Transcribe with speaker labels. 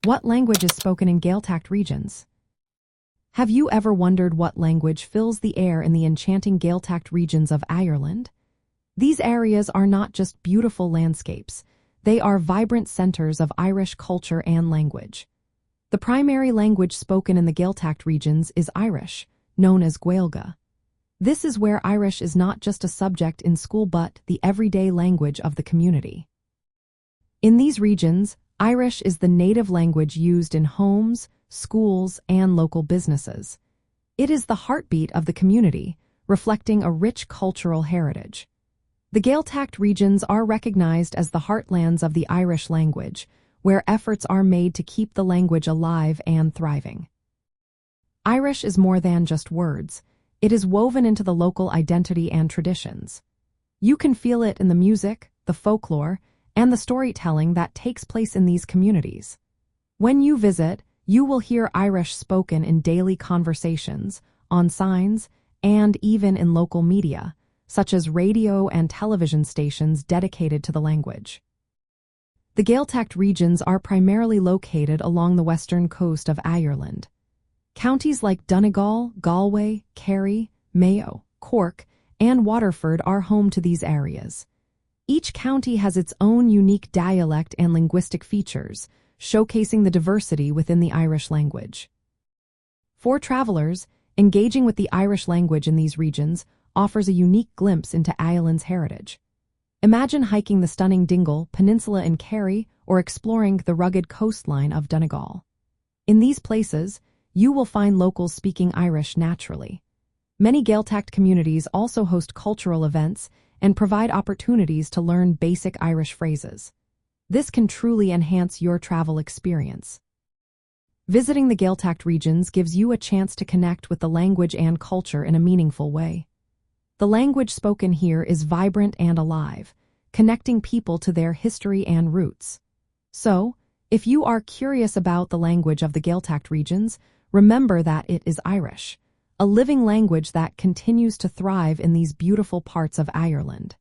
Speaker 1: What language is spoken in Gaeltacht regions? Have you ever wondered what language fills the air in the enchanting Gaeltacht regions of Ireland? These areas are not just beautiful landscapes, they are vibrant centers of Irish culture and language. The primary language spoken in the Gaeltacht regions is Irish, known as Gaeilge. This is where Irish is not just a subject in school but the everyday language of the community. In these regions, Irish is the native language used in homes, schools, and local businesses. It is the heartbeat of the community, reflecting a rich cultural heritage. The Gaeltacht regions are recognized as the heartlands of the Irish language, where efforts are made to keep the language alive and thriving. Irish is more than just words. It is woven into the local identity and traditions. You can feel it in the music, the folklore, and the storytelling that takes place in these communities. When you visit, you will hear Irish spoken in daily conversations, on signs, and even in local media, such as radio and television stations dedicated to the language. The Gaeltacht regions are primarily located along the western coast of Ireland. Counties like Donegal, Galway, Kerry, Mayo, Cork, and Waterford are home to these areas. Each county has its own unique dialect and linguistic features, showcasing the diversity within the Irish language. For travelers, engaging with the Irish language in these regions offers a unique glimpse into Ireland's heritage. Imagine hiking the stunning Dingle Peninsula in Kerry or exploring the rugged coastline of Donegal. In these places, you will find locals speaking Irish naturally. Many Gaeltacht communities also host cultural events and provide opportunities to learn basic Irish phrases. This can truly enhance your travel experience. Visiting the Gaeltacht regions gives you a chance to connect with the language and culture in a meaningful way. The language spoken here is vibrant and alive, connecting people to their history and roots. So, if you are curious about the language of the Gaeltacht regions, remember that it is Irish, a living language that continues to thrive in these beautiful parts of Ireland.